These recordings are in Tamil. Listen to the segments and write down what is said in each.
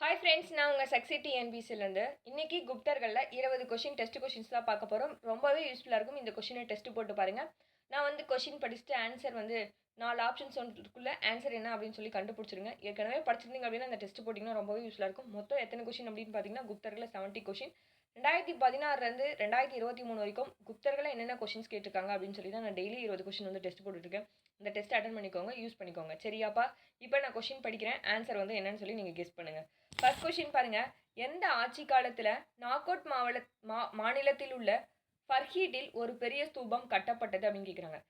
ஹாய் ஃப்ரெண்ட்ஸ், நான் உங்கள் சக்ஸி டிஎன்பிசிலேருந்து இன்னைக்கு குப்தர்களில் 20 கொஷின் டெஸ்ட் கொஷின்ஸ் தான் பார்க்க போகிறோம். ரொம்பவே யூஸ்ஃபுல்லாக இருக்கும். இந்த கொஷினை டெஸ்ட் போட்டு பாருங்கள். நான் வந்து கொஷின் படிச்சுட்டு ஆன்சர் வந்து 4 ஆப்ஷன்ஸ் ஒன்றுக்குள்ளே ஆன்சர் என்ன அப்படின்னு சொல்லி கண்டுபிடிச்சிருங்க. ஏற்கனவே படிச்சிருந்தீங்க அப்படின்னா அந்த டெஸ்ட் போட்டிங்கன்னா ரொம்பவே யூஸ்ஃபுல்லாக இருக்கும். மொத்தம் எத்தனை கொஷின் அப்படின்னு பார்த்தீங்கன்னா குப்தர்களில் 70 கொஷின். 2016 2023 வரைக்கும் குப்தர்களை என்னென்ன கொஷின்ஸ் கேட்டிருக்காங்க அப்படின்னு சொல்லி தான் நான் டெய்லி 20 கொஷின் வந்து டெஸ்ட் போட்டுருக்கேன். இந்த டெஸ்ட் அட்டன் பண்ணிக்கோங்க, யூஸ் பண்ணிக்கோங்க. சரியாப்பா? இப்போ நான் கொஷின் படிக்கிறேன், ஆன்சர் வந்து என்னன்னு சொல்லி நீங்கள் கெஸ் பண்ணுங்கள். ஃபர்ஸ்ட் கொஸ்டின் பாருங்க. எந்த ஆட்சி காலத்துல நாகோட் மாநிலத்தில் உள்ள ஃபர்ஹீட்டில் ஒரு பெரிய ஸ்தூபம் கட்டப்பட்டது அப்படின்னு கேட்குறாங்க.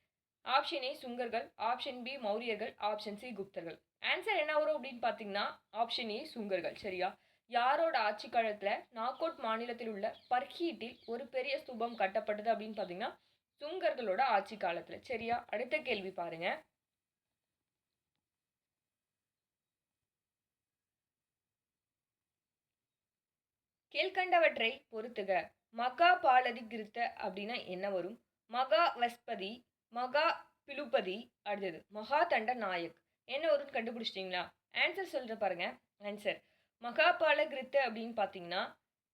ஆப்ஷன் ஏ சுங்கர்கள், ஆப்ஷன் பி மௌரியர்கள், ஆப்ஷன் சி குப்தர்கள். ஆன்சர் என்ன வரும் அப்படின்னு பார்த்தீங்கன்னா ஆப்ஷன் ஏ சுங்கர்கள். சரியா? யாரோட ஆட்சி காலத்துல நாகோட் மாநிலத்தில் உள்ள பர்ஹீட்டில் ஒரு பெரிய ஸ்தூபம் கட்டப்பட்டது அப்படின்னு பார்த்தீங்கன்னா சுங்கர்களோட ஆட்சி காலத்துல. சரியா? அடுத்த கேள்வி பாருங்க. கீழ்கண்டவற்றை பொறுத்துக. மகா பாலதிகிருத்த அப்படின்னா என்ன வரும்? மகா வஸ்பதி, மகா பிலுபதி, அடுத்தது மகா தண்ட நாயக். என்ன வரும்னு கண்டுபிடிச்சிட்டிங்களா? ஆன்சர் சொல்ற பாருங்க. ஆன்சர் மகாபாலகிருத்த அப்படின்னு பார்த்தீங்கன்னா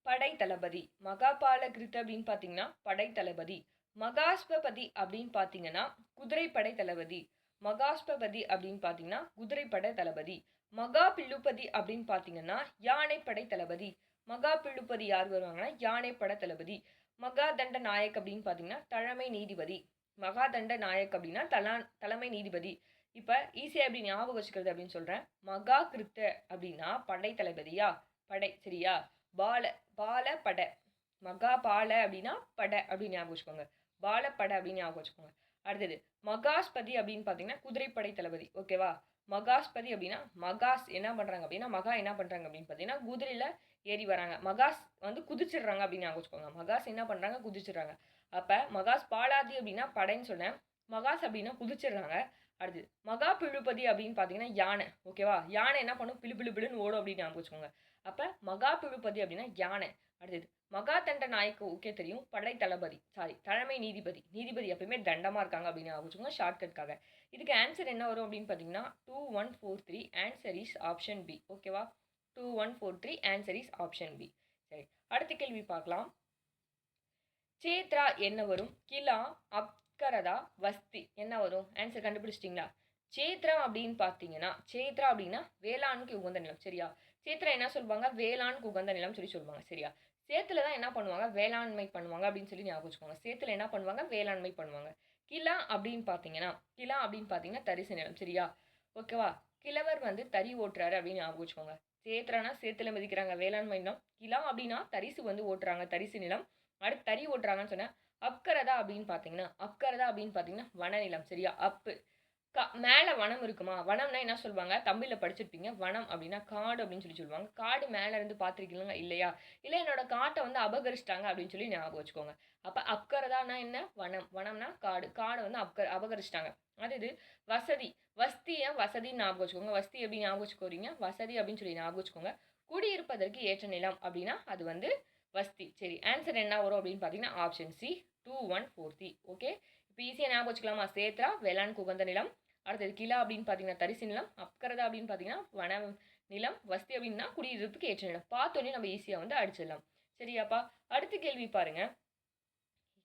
படை தளபதி. மகாபாலகிருத்த அப்படின்னு பார்த்தீங்கன்னா படை தளபதி. மகாஸ்பபதி அப்படின்னு பார்த்தீங்கன்னா குதிரைப்படை தளபதி. மகாஸ்பபதி அப்படின்னு பார்த்தீங்கன்னா குதிரைப்படை தளபதி. மகா பில்லுபதி அப்படின்னு பார்த்தீங்கன்னா யானைப்படை தளபதி. மகா பிழுப்பதி யார் வருவாங்கன்னா யானைப்பட தளபதி. மகா தண்ட நாயக் அப்படின்னு பார்த்தீங்கன்னா தலைமை நீதிபதி. மகா தண்ட நாயக் அப்படின்னா தலைமை நீதிபதி. இப்போ ஈஸியாக எப்படி ஞாபகம் வச்சுக்கிறது அப்படின்னு சொல்கிறேன். மகா கிருத்த அப்படின்னா படை தளபதியா? படை. சரியா? பால பால படை. மகா பால அப்படின்னா படை அப்படின்னு ஞாபகம் வச்சுக்கோங்க. பால படை அப்படின்னு ஞாபகம் வச்சுக்கோங்க. அடுத்தது மகாஸ்பதி அப்படின்னு பார்த்தீங்கன்னா குதிரைப்படை தளபதி. ஓகேவா? மகாஸ்பதி அப்படின்னா மகாஸ் என்ன பண்ணுறாங்க அப்படின்னா மகா என்ன பண்ணுறாங்க அப்படின்னு பார்த்தீங்கன்னா குதிரையில் ஏறி வராங்க. மகாஸ் வந்து குதிச்சிடுறாங்க அப்படின்னு ஞாபகம் வச்சுக்கோங்க. மகாஸ் என்ன பண்ணுறாங்க? குதிச்சிடுறாங்க. அப்போ மகாஸ் பாலாதி அப்படின்னா படைன்னு சொன்னேன். மகாஸ் அப்படின்னா குதிச்சிடுறாங்க. அடுத்து மகா பிழுப்பதி அப்படின்னு பார்த்தீங்கன்னா யானை. ஓகேவா? யானை என்ன பண்ணும்? பிளு பிளு பிளுன்னு ஓடும் அப்படின்னு ஞாபகம் வச்சுக்கோங்க. அப்போ மகா பிழுப்பதி அப்படின்னா யானை. அடுத்தது மகா தண்ட நாயக்கு. ஓகே, தெரியும். படை தளபதி, சாரி தலைமை நீதிபதி. நீதிபதி எப்பயுமே தண்டமாக இருக்காங்க அப்படின்னு ஞாபகம் வச்சுக்கோங்க ஷார்ட்கட்காக. இதுக்கு ஆன்சர் என்ன வரும் அப்படின்னு பார்த்தீங்கன்னா 2143. Answer is option B. ஓகேவா? 2143 ஆன்சர் இஸ் ஆப்ஷன் பி. சரி, அடுத்த கேள்வி பார்க்கலாம். சேத்ரா என்ன வரும்? கிலா, அப்கரதா, வஸ்தி என்ன வரும்? ஆன்சர் கண்டுபிடிச்சிட்டிங்களா? சேத்ரா அப்படின்னு பார்த்தீங்கன்னா சேத்ரா அப்படின்னா வேளாண்க்கு உகந்த நிலம். சரியா? சேத்ரா என்ன சொல்லுவாங்க? வேளாண்க்கு உகந்த நிலம் சொல்லி சொல்லுவாங்க. சரியா? சேத்துல தான் என்ன பண்ணுவாங்க? வேளாண்மை பண்ணுவாங்க அப்படின்னு சொல்லி ஞாபகம் வச்சுக்கோங்க. சேத்துல என்ன பண்ணுவாங்க? வேளாண்மை பண்ணுவாங்க. கிலா அப்படின்னு பார்த்தீங்கன்னா தரிசு நிலம். சரியா? ஓகேவா? கிழவர் வந்து தறி ஓட்டுறாரு அப்படின்னு ஞாபகம் வச்சுக்கோங்க. சேத்ரானா சேத்துல மிதிக்கிறாங்க, வேளாண்மை நிலம். கிலா அப்படின்னா தரிசு வந்து ஓட்டுறாங்க, தரிசு நிலம். அடுத்து தறி ஓட்டுறாங்கன்னு சொன்னேன். அப்கரதா அப்படின்னு பார்த்தீங்கன்னா வனநிலம். சரியா? அப்பு மேலே வனம் இருக்குமா? வனம்னா என்ன சொல்லுவாங்க? தமிழில் படிச்சிருப்பீங்க. வனம் அப்படின்னா காடு அப்படின்னு சொல்லி சொல்லுவாங்க. காடு மேலே இருந்து பார்த்துருக்கீங்களா? இல்லையா? இல்லை என்னோட காட்டை வந்து அபகரிச்சிட்டாங்க அப்படின்னு சொல்லி ஞாபகம் வச்சுக்கோங்க. அப்போ அப்கரதானா என்ன? வனம். வனம்னா காடு. காடை வந்து அபகரிச்சிட்டாங்க. அது இது வசதி. வஸ்தியை வசதின்னு ஞாபகம் வச்சுக்கோங்க. வஸ்தி எப்படி ஞாபகம் வச்சுக்கோறீங்க? வசதி அப்படின்னு சொல்லி ஞாபகம் வச்சுக்கோங்க. குடியிருப்பதற்கு ஏற்ற நிலம் அப்படின்னா அது வந்து வஸ்தி. சரி, ஆன்சர் என்ன வரும் அப்படின்னு பார்த்தீங்கன்னா ஆப்ஷன் சி 2143. ஓகே, இப்போ ஈஸியாக ஞாபகம் வச்சுக்கலாமா? சேத்ரா வேளாண் உகந்த நிலம். அடுத்தது கிலா அப்படின்னு பார்த்தீங்கன்னா தரிசு நிலம். அப்கரதா அப்படின்னு பார்த்தீங்கன்னா வன நிலம். வஸ்தி அப்படின்னா குடியிருப்புக்கு ஏற்ற நிலம். பார்த்தோன்னே நம்ம ஈஸியாக வந்து அடிச்சிடலாம். சரியாப்பா? அடுத்த கேள்வி பாருங்க.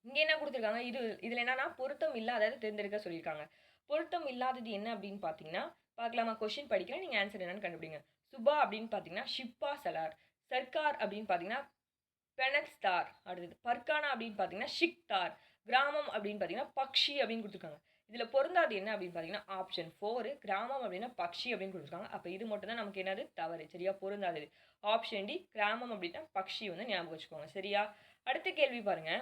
இங்கே என்ன கொடுத்துருக்காங்க? இதில் என்னன்னா பொருத்தம் இல்லாதது தேர்ந்தெடுக்க சொல்லியிருக்காங்க. பொருத்தம் இல்லாதது என்ன அப்படின்னு பார்த்தீங்கன்னா பார்க்கலாமா? கொஸ்டின் படிக்கிறேன், நீங்கள் ஆன்சர் என்னன்னு கண்டுபிடிங்க. சுபா அப்படின்னு பார்த்தீங்கன்னா ஷிப்பா சலார். சர்க்கார் அப்படின்னு பார்த்தீங்கன்னா பெனக்ஸ்தார். அடுத்தது பர்கானா அப்படின்னு பார்த்தீங்கன்னா ஷிக்தார். கிராமம் அப்படின்னு பார்த்தீங்கன்னா பக்ஷி அப்படின்னு கொடுத்துருக்காங்க. இதில் பொருந்தாது என்ன அப்படின்னு பார்த்தீங்கன்னா ஆப்ஷன் 4 கிராமம் அப்படின்னா பக்ஷி அப்படின்னு கொடுத்துருக்காங்க. அப்போ இது மட்டும் தான் நமக்கு என்னது? தவறு. சரியா? பொருந்தாதது ஆப்ஷன் டி கிராமம் அப்படின்னா பக்ஷி வந்து ஞாபகம் வச்சுக்கோங்க. சரியா? அடுத்த கேள்வி பாருங்க.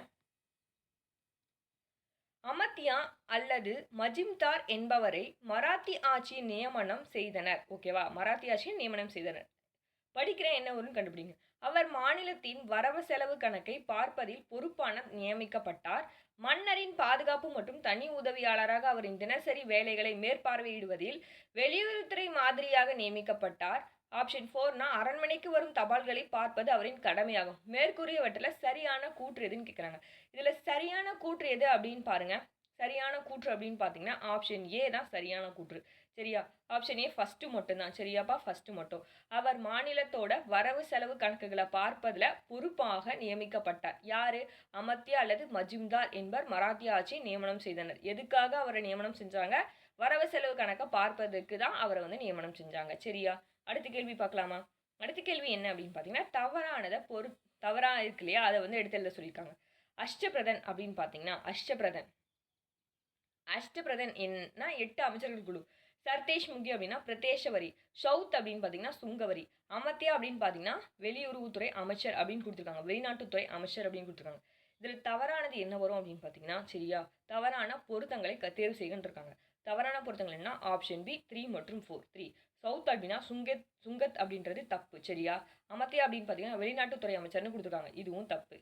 அமத்யா அல்லது மஜிம்தார் என்பவரை மராத்தி ஆட்சி நியமனம் செய்தனர். ஓகேவா? மராத்தி ஆட்சியை நியமனம் செய்தனர். படிக்கிறேன், என்ன வரும்னு கண்டுபிடிங்க. அவர் மாநிலத்தின் வரவு செலவு கணக்கை பார்ப்பதில் பொறுப்பான நியமிக்கப்பட்டார். மன்னரின் பாதுகாப்பு மற்றும் தனி உதவியாளராக அவரின் தினசரி வேலைகளை மேற்பார்வையிடுவதில் வெளியுறவுத்துறை மாதிரியாக நியமிக்கப்பட்டார். ஆப்ஷன் 4னா அரண்மனைக்கு வரும் தபால்களை பார்ப்பது அவரின் கடமையாகும். மேற்கூறியவற்றில் சரியான கூற்று எதுன்னு கேட்குறாங்க. இதில் சரியான கூற்று எது அப்படின்னு பாருங்க. சரியான கூற்று அப்படின்னு பார்த்தீங்கன்னா ஆப்ஷன் ஏ தான் சரியான கூற்று. சரியா? ஆப்ஷன் ஏ ஃபர்ஸ்ட் மட்டும்தான். சரியாப்பா? ஃபர்ஸ்ட் மட்டும். அவர் மாநிலத்தோட வரவு செலவு கணக்குகளை பார்ப்பதுல பொறுப்பாக நியமிக்கப்பட்டார். யாரு? அமர்த்தியா அல்லது மஜும்தார் என்பவர் மராத்திய ஆட்சியை நியமனம் செய்தனர். எதுக்காக அவரை நியமனம் செஞ்சாங்க? வரவு செலவு கணக்கை பார்ப்பதற்கு தான் அவரை வந்து நியமனம் செஞ்சாங்க. சரியா? அடுத்த கேள்வி பார்க்கலாமா? அடுத்த கேள்வி என்ன அப்படின்னு பார்த்தீங்கன்னா, தவறா இருக்கு இல்லையா? அதை வந்து எடுத்து எழுத சொல்லியிருக்காங்க. அஷ்டபிரதன் அப்படின்னு பார்த்தீங்கன்னா, அஷ்டபிரதன் என்ன 8 அமைச்சர்கள் குழு. சர்தேஷ் முகி அப்படின்னா பிரதேச வரி. சவுத் அப்படின்னு பார்த்தீங்கன்னா சுங்கவரி. அமர்த்தியா அப்படின்னு பார்த்தீங்கன்னா வெளியுறவுத்துறை அமைச்சர் அப்படின்னு கொடுத்துருக்காங்க. வெளிநாட்டுத்துறை அமைச்சர் அப்படின்னு கொடுத்துருக்காங்க. இதில் தவறானது என்ன வரும் அப்படின்னு பார்த்தீங்கன்னா, சரியா? தவறான பொருத்தங்களை தேர்வு செய்கின்ற இருக்காங்க. தவறான பொருத்தங்கள் என்ன? ஆப்ஷன் பி 3 மற்றும் 4. 3 சவுத் அப்படின்னா சுங்கத் அப்படின்றது தப்பு. சரியா? அமர்த்தியா அப்படின்னு பார்த்தீங்கன்னா வெளிநாட்டுத்துறை அமைச்சர்னு கொடுத்துருக்காங்க. இதுவும் தப்பு.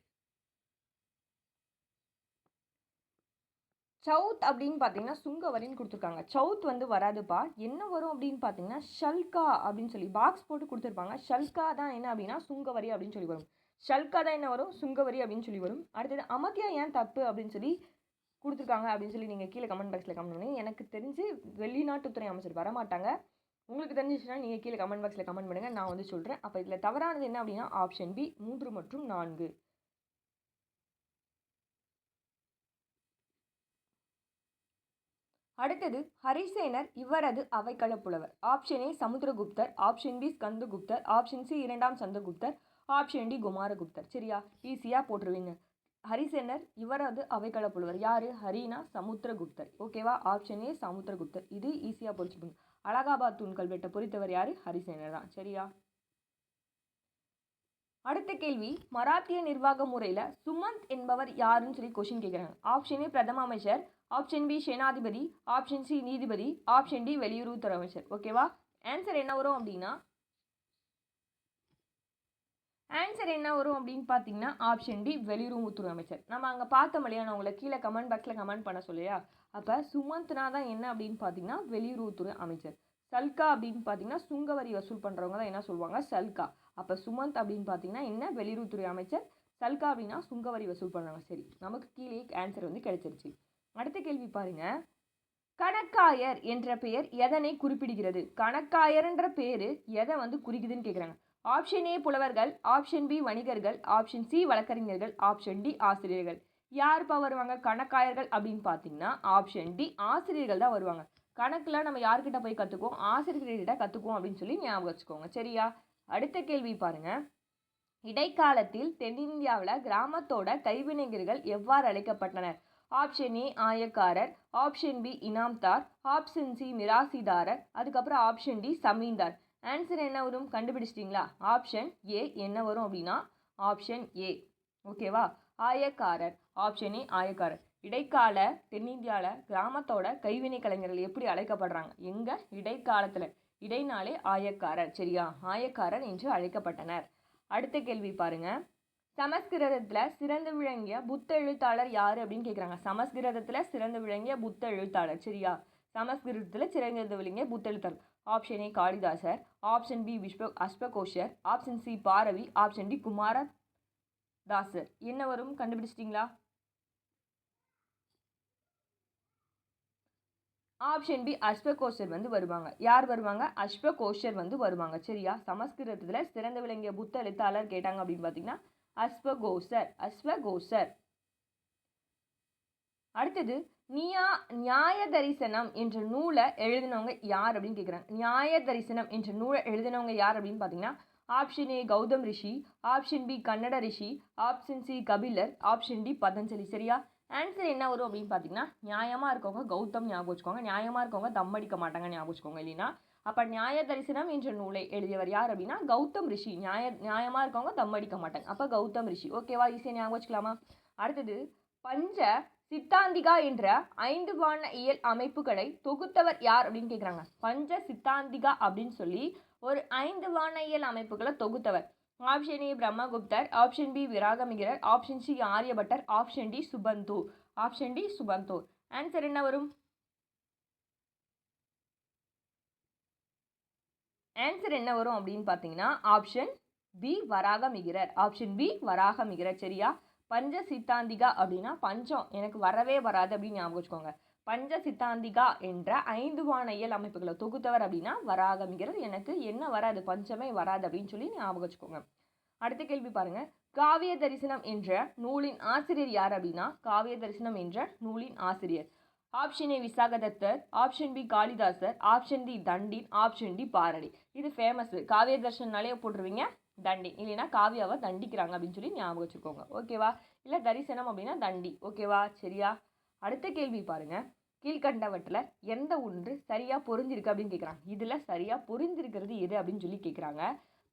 சவுத் அப்படின்னு பார்த்தீங்கன்னா சுங்கவரின்னு கொடுத்துருக்காங்க. சவுத் வந்து வராதுப்பா. என்ன வரும் அப்படின்னு பார்த்தீங்கன்னா ஷல்கா அப்படின்னு சொல்லி பாக்ஸ் போட்டு கொடுத்துருப்பாங்க. ஷல்கா தான் என்ன அப்படின்னா சுங்கவரி அப்படின்னு சொல்லி வரும். ஷல்கா தான் என்ன வரும்? சுங்கவரி அப்படின்னு சொல்லி வரும். அடுத்தது அமர்த்தியா ஏன் தப்பு அப்படின்னு சொல்லி கொடுத்துருக்காங்க அப்படின்னு சொல்லி நீங்கள் கீழே கமெண்ட் பாக்ஸில் கமெண்ட் பண்ணுங்கள். எனக்கு தெரிஞ்சு வெளிநாட்டுத்துறை அமைச்சர் வரமாட்டாங்க. உங்களுக்கு தெரிஞ்சிச்சுன்னா நீங்கள் கீழே கமெண்ட் பாக்ஸில் கமெண்ட் பண்ணுங்கள். நான் வந்து சொல்கிறேன். அப்போ இதில் தவறானது என்ன அப்படின்னா ஆப்ஷன் பி 3 மற்றும் 4. அடுத்தது ஹரிசேனர் இவரது அவைக்கள புலவர். ஆப்ஷன் ஏ சமுத்திரகுப்தர், ஆப்ஷன் பி ஸ்கந்தகுப்தர், ஆப்ஷன் சி 2ஆம் சந்திரகுப்தர், ஆப்ஷன் டி குமாரகுப்தர். சரியா? ஈஸியாக போட்டுருவீங்க. ஹரிசேனர் இவரது அவைக்கள புலவர். யாரு? ஹரினா சமுத்திரகுப்தர். ஓகேவா? ஆப்ஷன் ஏ சமுத்திரகுப்தர். இது ஈஸியாக பொறிச்சுப்பீங்க. அலகாபாத் தூண் கல்வெட்டை பொறித்தவர் யாரு? ஹரிசேனர் தான். சரியா? அடுத்த கேள்வி, மராத்திய நிர்வாக முறையில் சுமந்த் என்பவர் யாருன்னு சொல்லி கொஸ்டின் கேட்குறாங்க. ஆப்ஷன் ஏ பிரதம அமைச்சர், ஆப்ஷன் பி சேனாதிபதி, ஆப்ஷன் சி நீதிபதி, ஆப்ஷன் டி வெளியுறவுத்துறை அமைச்சர். ஓகேவா? ஆன்சர் என்ன வரும் அப்படின்னா பார்த்தீங்கன்னா ஆப்ஷன் டி வெளியுறவுத்துறை அமைச்சர். நம்ம அங்கே பார்த்தோம் இல்லையா? நான் உங்களை கீழே கமெண்ட் பாக்ஸில் கமெண்ட் பண்ண சொல்லையா? அப்போ சுமந்த்னா தான் என்ன அப்படின்னு பார்த்தீங்கன்னா வெளியுறவுத்துறை அமைச்சர். சல்கா அப்படின்னு பார்த்தீங்கன்னா சுங்கவரி வசூல் பண்ணுறவங்க தான் என்ன சொல்லுவாங்க? சல்கா. அப்போ சுமந்த் அப்படின்னு பார்த்தீங்கன்னா என்ன? வெளியுறவுத்துறை அமைச்சர். சல்கா அப்படின்னா சுங்கவரி வசூல் பண்ணுறாங்க. சரி, நமக்கு கீழே ஆன்சர் வந்து கிடைச்சிருச்சு. அடுத்த கேள்வி பாருங்க. கணக்காயர் என்ற பெயர் எதனை குறிப்பிடுகிறது? கணக்காயர் என்ற பேரு எதை வந்து குறிக்குதுன்னு கேட்குறாங்க. ஆப்ஷன் ஏ புலவர்கள், ஆப்ஷன் பி வணிகர்கள், ஆப்ஷன் சி வழக்கறிஞர்கள், ஆப்ஷன் டி ஆசிரியர்கள். யாருப்பா வருவாங்க கணக்காயர்கள் அப்படின்னு பார்த்தீங்கன்னா ஆப்ஷன் டி ஆசிரியர்கள் தான் வருவாங்க. கணக்கில் நம்ம யார்கிட்ட போய் கற்றுக்குவோம்? ஆசிரியர்கிட்ட கற்றுக்குவோம் அப்படின்னு சொல்லி ஞாபகம் வச்சுக்கோங்க. சரியா? அடுத்த கேள்வி பாருங்க. இடைக்காலத்தில் தென்னிந்தியாவில் கிராமத்தோட கைவினைஞர்கள் எவ்வாறு அழைக்கப்பட்டனர்? ஆப்ஷன் ஏ ஆயக்காரர், ஆப்ஷன் பி இனாம்தார், ஆப்ஷன் சி மிராசிதாரர், அதுக்கப்புறம் ஆப்ஷன் டி சமீன்தார். ஆன்சர் என்ன வரும்? கண்டுபிடிச்சிட்டிங்களா? ஆப்ஷன் ஏ என்ன வரும் அப்படின்னா ஆப்ஷன் ஏ. ஓகேவா? ஆயக்காரர். ஆப்ஷன் ஏ ஆயக்காரர். இடைக்கால தென்னிந்தியாவில் கிராமத்தோட கைவினை கலைஞர்கள் எப்படி அழைக்கப்படுறாங்க? எங்க? இடைக்காலத்தில். இடைநாளே ஆயக்காரர். சரியா? ஆயக்காரர் என்று அழைக்கப்பட்டனர். அடுத்த கேள்வி பாருங்க. சமஸ்கிருதத்தில் சிறந்து விளங்கிய புத்த எழுத்தாளர் யாரு அப்படின்னு கேட்குறாங்க. சமஸ்கிருதத்தில் சிறந்து விளங்கிய புத்த எழுத்தாளர். சரியா? சமஸ்கிருதத்தில் சிறந்து விளங்கிய புத்த எழுத்தாளர். ஆப்ஷன் ஏ காளிதாசர், ஆப்ஷன் பி அஸ்வகோஷர், option C Bharavi, option D குமாரதாசர். என்ன வரும்? கண்டுபிடிச்சிட்டிங்களா? ஆப்ஷன் பி அஸ்வகோஷர் வந்து வருவாங்க. யார் வருவாங்க? அஸ்வகோஷர் வந்து வருவாங்க. சரியா? சமஸ்கிருதத்தில் சிறந்து விளங்கிய புத்த எழுத்தாளர் கேட்டாங்க அப்படின்னு பார்த்தீங்கன்னா அஸ்வகோஷர். அடுத்தது நியாய தரிசனம் என்ற நூலை எழுதினவங்க யார் அப்படின்னு கேட்குறாங்க. நியாய தரிசனம் என்ற நூலை எழுதினவங்க யார் அப்படின்னு பார்த்தீங்கன்னா option A Gautam Rishi, option B Kanada Rishi, option C Kapilar, option D Patanjali. சரியா? ஆன்சர் என்ன வரும் அப்படின்னு பார்த்தீங்கன்னா நியாயமாக இருக்கவங்க கௌதம் ஞாபகம் வச்சுக்கோங்க. நியாயமாக இருக்கவங்க தம்மடிக்க மாட்டாங்க ஞாபகம் வச்சுக்கோங்க. இல்லைன்னா அப்போ நியாய தரிசனம் என்ற நூலை எழுதியவர் யார் அப்படின்னா கௌதம் ரிஷி. நியாயமாக இருக்கவங்க தம்மடிக்க மாட்டாங்க. அப்போ கௌதம் ரிஷி. ஓகேவா? ஈஸியாக ஞாபகம் வச்சுக்கலாமா? அடுத்தது பஞ்ச சித்தாந்திகா என்ற 5 பாண இயல் அமைப்புகளை தொகுத்தவர் யார் அப்படின்னு கேட்குறாங்க. பஞ்ச சித்தாந்திகா அப்படின்னு சொல்லி ஒரு 5 பாண இயல் அமைப்புகளை தொகுத்தவர். ஆப்ஷன் ஏ பிரம்மகுப்தர், ஆப்ஷன் பி விராகமிகிரர், ஆப்ஷன் சி ஆரியபட்டர், ஆப்ஷன் டி சுபந்தூர். ஆப்ஷன் டி சுபந்தூர். ஆன்சர் என்ன வரும்? ஆன்சர் என்ன வரும் அப்படின்னு பார்த்தீங்கன்னா ஆப்ஷன் பி வராகமிகிரர். ஆப்ஷன் பி வராகமிகிரர். சரியா? பஞ்ச சித்தாந்திகா அப்படின்னா பஞ்சம் எனக்கு வரவே வராது அப்படின்னு ஞாபகம் வச்சுக்கோங்க. பஞ்ச சித்தாந்திகா என்ற 5 வானியல் அமைப்புகளை தொகுத்தவர் அப்படின்னா வராகமிகரர். எனக்கு என்ன வராது, பஞ்சமே வராது அப்படின்னு சொல்லி ஞாபகம் வச்சுக்கோங்க. அடுத்த கேள்வி பாருங்க. காவிய தரிசனம் என்ற நூலின் ஆசிரியர் யார் அப்படின்னா காவிய தரிசனம் என்ற நூலின் ஆசிரியர் ஆப்ஷன் ஏ விசாகதத்தர், ஆப்ஷன் பி காளிதாசர், option D Dandin, option D பாரடி. இது ஃபேமஸ். காவிய தர்ஷனாலே போட்டுருவீங்க தண்டி, இல்லைன்னா காவியாவை தண்டிக்கிறாங்க அப்படின்னு சொல்லி ஞாபகம் வச்சுக்கோங்க. ஓகேவா? இல்லை தரிசனம் அப்படின்னா தண்டி. ஓகேவா? சரியா? அடுத்த கேள்வி பாருங்க. கீழ்கண்டவற்றில் எந்த ஒன்று சரியா பொருந்திருக்கு அப்படின்னு கேட்குறாங்க. இதில் சரியா பொருந்திருக்கிறது எது அப்படின்னு சொல்லி கேட்குறாங்க.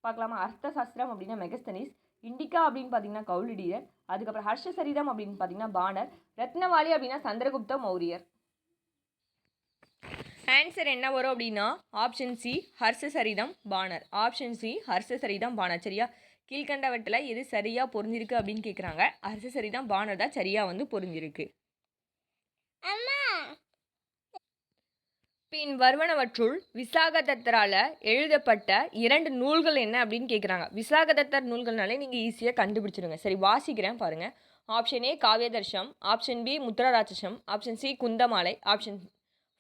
பார்க்கலாமா? அர்த்த சாஸ்திரம் அப்படின்னா மெகஸ்தனிஸ், இண்டிகா அப்படின்னு பார்த்தீங்கன்னா கௌலிடியர், அதுக்கப்புறம் ஹர்ஷசரிதம் அப்படின்னு பார்த்தீங்கன்னா பாணர், ரத்னவாளி அப்படின்னா சந்திரகுப்த மௌரியர். ஆன்சர் என்ன வரும் அப்படின்னா ஆப்ஷன் சி ஹர்ஷசரிதம் பாணர். ஆப்ஷன் சி ஹர்ஷசரிதம் பாணர். சரியா? கீழ்கண்டவற்றில் எது சரியா பொருந்திருக்கு அப்படின்னு கேட்குறாங்க. ஹர்ஷசரிதம் பாணர் தான் சரியா வந்து பொருந்திருக்கு. பின் வருவனவற்றுள் விசாகதத்தரால் எழுதப்பட்ட 2 நூல்கள் என்ன அப்படின்னு கேட்குறாங்க. விசாகதத்தர் நூல்கள்னாலே நீங்கள் ஈஸியாக கண்டுபிடிச்சிடுங்க. சரி, வாசிக்கிறேன் பாருங்கள். ஆப்ஷன் ஏ காவியதர்ஷம், ஆப்ஷன் பி முத்ராராட்சசம், ஆப்ஷன் சி குந்தமாலை, ஆப்ஷன்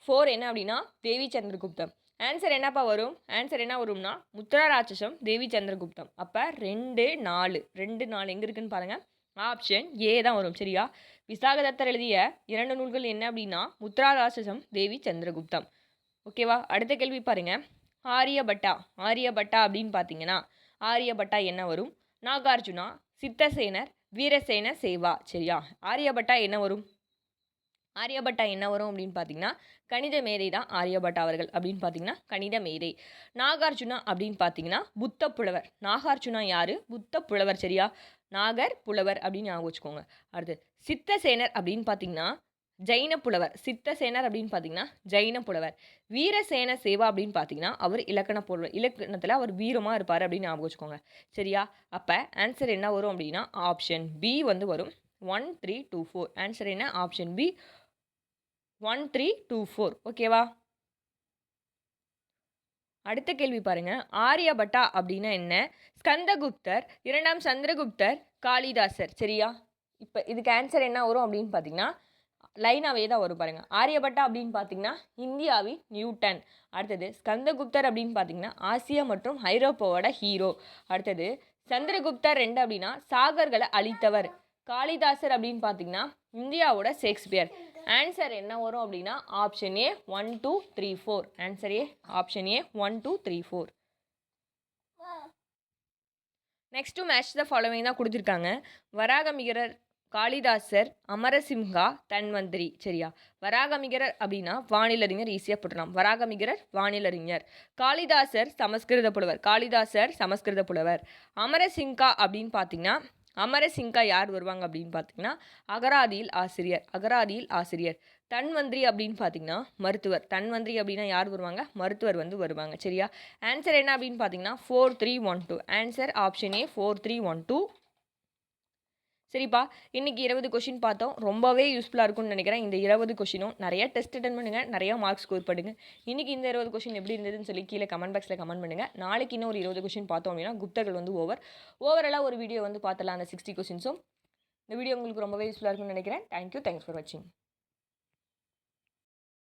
4 என்ன அப்படின்னா தேவி சந்திரகுப்தம். ஆன்சர் என்னப்பா வரும்? ஆன்சர் என்ன வரும்னா முத்ராராட்சசம், தேவி சந்திரகுப்தம். அப்போ 2, 4 எங்கே இருக்குன்னு பாருங்கள். ஆப்ஷன் ஏ தான் வரும். சரியா? விசாகதத்தர் எழுதிய 2 நூல்கள் என்ன அப்படின்னா முத்ராராட்சசம், தேவி சந்திரகுப்தம். ஓகேவா? அடுத்த கேள்வி பாருங்க. ஆரியபட்டா அப்படின்னு பார்த்தீங்கன்னா ஆரியபட்டா என்ன வரும்? நாகார்ஜுனா, சித்தசேனர், வீரசேன சேவா. சரியா? ஆரியபட்டா என்ன வரும்? ஆரியபட்டா என்ன வரும் அப்படின்னு பார்த்தீங்கன்னா கணித மேதை தான் ஆரியபட்டா அவர்கள் அப்படின்னு பார்த்தீங்கன்னா கணித மேதை. நாகார்ஜுனா அப்படின்னு பார்த்தீங்கன்னா புத்த புலவர். நாகார்ஜுனா யாரு? புத்த புலவர். சரியா? நாகர் புலவர் அப்படின்னு ஞாபகம் வச்சுக்கோங்க. அடுத்து சித்தசேனர் அப்படின்னு பார்த்தீங்கன்னா ஜைன புலவர். சித்தசேனர் அப்படின்னு பார்த்தீங்கன்னா ஜைன புலவர். வீரசேன சேவா அப்படின்னு பார்த்தீங்கன்னா அவர் இலக்கண புலவர். இலக்கணத்தில் அவர் வீரமாக இருப்பார் அப்படின்னு ஞாபகம் வச்சுக்கோங்க. சரியா? அப்போ ஆன்சர் என்ன வரும் அப்படின்னா ஆப்ஷன் பி வந்து வரும். 1, 3, 2, 4. ஆன்சர் என்ன? Option B 1, 3, 2, 4. ஓகேவா? அடுத்த கேள்வி பாருங்க. ஆரியபட்டா அப்படின்னா என்ன? ஸ்கந்தகுப்தர், 2ஆம் சந்திரகுப்தர், காளிதாசர். சரியா? இப்போ இதுக்கு ஆன்சர் என்ன வரும் அப்படின்னு பார்த்தீங்கன்னா லைனாகவே தான் வரும் பாருங்க. ஆரியபட்டா அப்படின்னு பார்த்தீங்கன்னா இந்தியாவின் நியூட்டன். அடுத்தது ஸ்கந்தகுப்தர் அப்படின்னு பார்த்தீங்கன்னா ஆசியா மற்றும் ஐரோப்பாவோட ஹீரோ. அடுத்தது சந்திரகுப்தர் 2 அப்படின்னா சாகர்களை அழித்தவர். காளிதாசர் அப்படின்னு பார்த்தீங்கன்னா இந்தியாவோட ஷேக்ஸ்பியர். ஆன்சர் என்ன வரும் அப்படின்னா option A 1, 2, 3, 4. Answer A option A 1, 2, 3, 4. Next match the following தான் கொடுத்துருக்காங்க. வராகமிகரர், காளிதாசர், அமரசிம்ஹா, தன்வந்திரி. சரியா? வராகமிகரர் அப்படின்னா வானிலறிஞர், ஈஸியாக போட்டுடலாம். வராகமிகரர் வானிலறிஞர். காளிதாசர் சமஸ்கிருத புலவர். அமரசிங்கா அப்படின்னு பார்த்தீங்கன்னா அமரசிங்கா யார் வருவாங்க அப்படின்னு பார்த்தீங்கன்னா அகராதியில் ஆசிரியர். தன்வந்திரி அப்படின்னு பார்த்தீங்கன்னா மருத்துவர். தன்வந்திரி அப்படின்னா யார் வருவாங்க? மருத்துவர் வந்து வருவாங்க. சரியா? ஆன்சர் என்ன அப்படின்னு பார்த்தீங்கன்னா 4, 3, 1, 2. Answer option A 4, 3, 1, 2. சரிப்பா, இன்றைக்கி 20 கொஷின் பார்த்தோம். ரொம்பவே யூஸ்ஃபுல்லாக இருக்கும்னு நினைக்கிறேன். இந்த 20 கொஷினும் நிறைய டெஸ்ட் அட்டன் பண்ணுங்கள், நிறையா மார்க்ஸ் ஸ்கோர் பண்ணுங்கள். இன்றைக்கி இந்த 20 கொஷின் எப்படி இருந்ததுன்னு சொல்லி கீழே கமெண்ட் பாக்ஸில் கமெண்ட் பண்ணுங்கள். நாளைக்கு இன்னும் ஒரு 20 கொஷின் பார்த்தோம் அப்படின்னா குப்தர்கள் வந்து ஓவராலாக ஒரு வீடியோ வந்து பார்த்தலாம் அந்த 60 கொஷின்ஸும். இந்த வீடியோ உங்களுக்கு ரொம்பவே யூஸ்ஃபுல்லாக இருக்கும்னு நினைக்கிறேன். தேங்க்ஸ் ஃபார் வாட்சிங்.